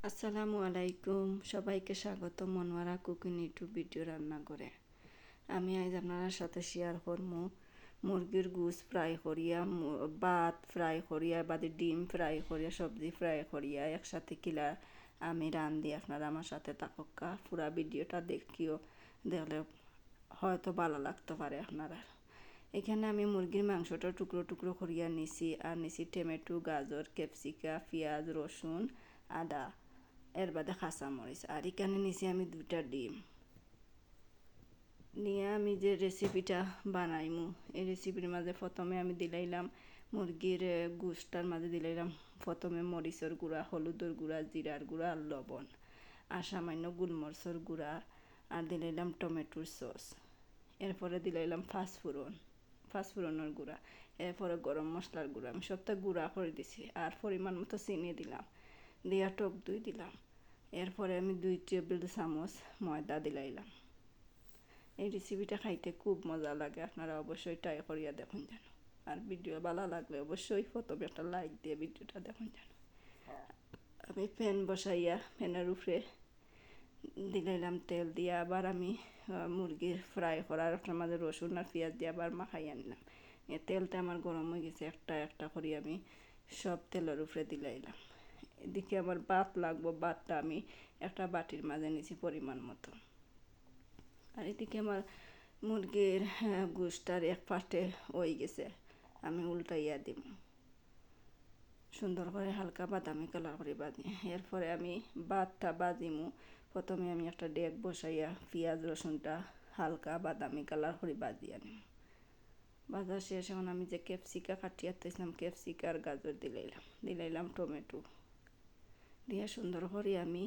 আসসালামু আলাইকুম, সবাইকে স্বাগত মনোয়ারা কুকিং ইউটিউব ভিডিও রান্না করে। আমি আজ আপনার সাথে শেয়ার করবো মুরগির গোশ ফ্রাই করিয়া, ভাত ফ্রাই করিয়া, বাদে ডিম ফ্রাই করিয়া, সবজি ফ্রাই করিয়া একসাথে কিলা আমি রান্ধি। আপনারা আমার সাথে থাকা পুরা ভিডিওটা দেখিও, দেখলে হয়তো ভালো লাগতে পারে আপনারা। এখানে আমি মুরগির মাংসটা টুকরো টুকরো করিয়া নিছি, আর নিছি টমেটো, গাজর, ক্যাপসিকা, পেঁয়াজ, রসুন, আদা, এর বাদে কাঁচামরিচ। আর এখানে নিছি আমি 2টা ডিম নিয়ে আমি যে রেসিপিটা বানাইমু, এই রেসিপির মাঝে প্রথমে আমি দিলাইলাম মুরগির গোশটার মাঝে দিলাইলাম প্রথমে মরিচের গুঁড়া, হলুদের গুঁড়া, জিরার গুঁড়া আর লবণ, আর সামান্য গোলমরিচের গুঁড়া, আর দিলাইলাম টমেটোর সস। এরপরে দিলাইলাম ফাঁসফোড়নের গুঁড়া, এরপরে গরম মশলার গুঁড়া। আমি সবটা গুঁড়া করে দিছি, আর পরিমাণ মতো চিনি দিলাম, দিয়া টক দই দিলাম। এরপরে আমি 2 টেবিল চামচ ময়দা দিলাইলাম। এই রেসিপিটা খাইতে খুব মজা লাগে, আপনারা অবশ্যই ট্রাই করিয়া দেখুন যেন। আর ভিডিও ভালো লাগলে অবশ্যই প্রথমে একটা লাইক দিয়ে ভিডিওটা দেখুন যেন। আমি প্যান বসাইয়া প্যানের উপরে দিলাইলাম তেল দিয়া, আবার আমি মুরগি ফ্রাই করার আপনার মাঝে রসুন আর পেঁয়াজ দিয়ে আবার মাখাইয়া নিলাম। তেলটা আমার গরম হয়ে গেছে, একটা একটা করে আমি সব তেলের উপরে দিলাইলাম। এদিকে আমার ভাত লাগবো, ভাতটা আমি একটা বাটির মাঝে নিছি পরিমাণ মতো। আর এদিকে আমার মুরগির গোশটার এক পাটে হয়ে গেছে, আমি উল্টাইয়া দিব সুন্দর করে হালকা বাদামি কালার করে বাজি। এরপরে আমি ভাতটা বাজিমু। প্রথমে আমি একটা ডেক বসাইয়া পেঁয়াজ রসুনটা হালকা বাদামি কালার করে বাজিয়ে নিম। ভাজা শেষ। এখন আমি যে ক্যাপসিকা কাটিয়ে দিয়েছিলাম, ক্যাপসিকা আর গাজর দিলাইলাম টমেটো দিয়ে সুন্দর করে আমি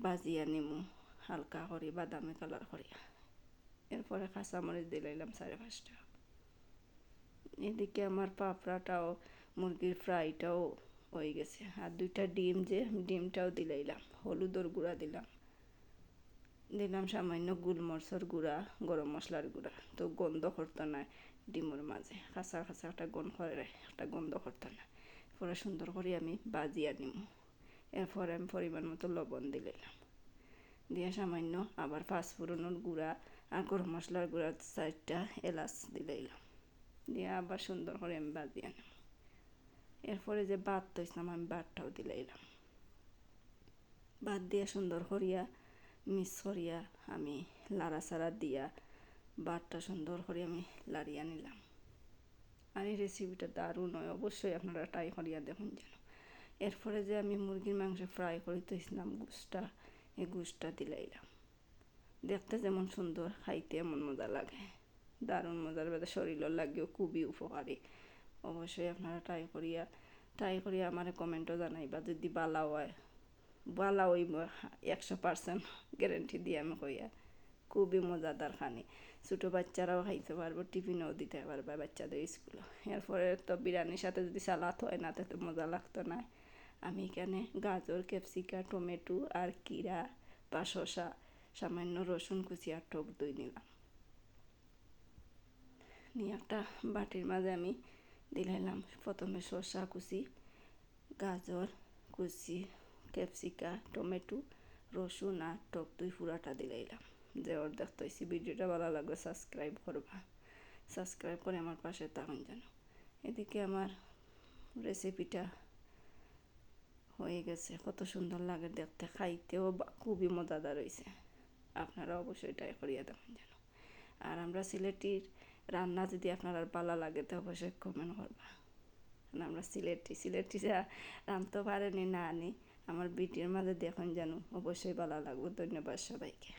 বাজিয়া নিমু হালকা করে বাদামি কালার করিয়া। এরপরে কাঁচামরিচ দিলাইলাম 4-5টা। এদিকে আমার পাপড়াটাও, মুরগির ফ্রাইটাও হয়ে গেছে। আর 2টা ডিমটাও দিলাইলাম, হলুদের গুঁড়া দিলাম সামান্য গোলমরিচের গুঁড়া, গরম মশলার গুঁড়া। তো গন্ধ করতো না ডিমের মাঝে, কাঁচা কাঁচা একটা গন্ধ করতো না। পরে সুন্দর করে আমি বাজিয়া নিম। এরপরে আমি পরিমাণ মতো লবণ দিলাইলাম, দিয়ে সামান্য আবার পাঁচফোড়নের গুঁড়া আর গরম মশলার গুঁড়া 4টা এলাচ দিলাইলাম, দিয়ে আবার সুন্দর করে আমি বাজিয়ে নিলাম। এরপরে যে ভাত তৈছিলাম আমি ভাতটাও দিলাইলাম। ভাত দিয়ে সুন্দর করিয়া মিক্স করিয়া আমি লাড়াচাড়া দিয়া ভাতটা সুন্দর করে আমি লাড়িয়া নিলাম। আর এই রেসিপিটা দারুণ হয়, অবশ্যই আপনারা ট্রাই করিয়া দেখুন যেন। এরপরে যে আমি মুরগির মাংস ফ্রাই করে তৈছিলাম গোশটা, এই গোশটা দিলাইলাম। দেখতে যেমন সুন্দর, খাইতে এমন মজা লাগে, দারুণ মজার বাদে শরীরের লাগেও খুবই উপকারী। অবশ্যই আপনারা ট্রাই করিয়া আমার কমেন্টও জানাইবা যদি ভালো হয়। ভালো হইব 100% গ্যারেন্টি দিয়ে আমি কইয়া। খুবই মজাদার খানি, ছোটো বাচ্চারাও খাইতে পারবো, টিফিনেও দিতে পারবে বাচ্চাদের স্কুলে। এরপরে তো বিরিয়ানির সাথে যদি সালাদ হয় না, তো মজা লাগতো না। আমি এখানে গাজর, ক্যাপসিকা, টমেটো আর কিরা বা শসা, সামান্য রসুন কুচি আর টক দই নিলাম। নিয়ে একটা বাটির মাঝে আমি দিলাইলাম প্রথমে শসা কুচি, গাজর কুচি, ক্যাপসিকা, টমেটো, রসুন আর টক দই পুরাটা দিলাইলাম। যে ওর দেখতে হয়েছি। ভিডিওটা ভালো লাগলে সাবস্ক্রাইব করবা, সাবস্ক্রাইব করে আমার পাশে থাকুন যেন। এদিকে আমার রেসিপিটা হয়ে গেছে, কত সুন্দর লাগে দেখতে, খাইতেও খুবই মজাদার হয়েছে। আপনারা অবশ্যই ট্রাই করিয়া দেখুন যেন। আর আমরা সিলেটির রান্না যদি আপনার ভালো লাগে তো অবশ্যই কমেন্ট করবা। আমরা সিলেটি যা রাঁধতে পারেনি না আনি, আমার ভিডিওর মাঝে দেখুন যেন, অবশ্যই ভালো লাগবে। ধন্যবাদ সবাইকে।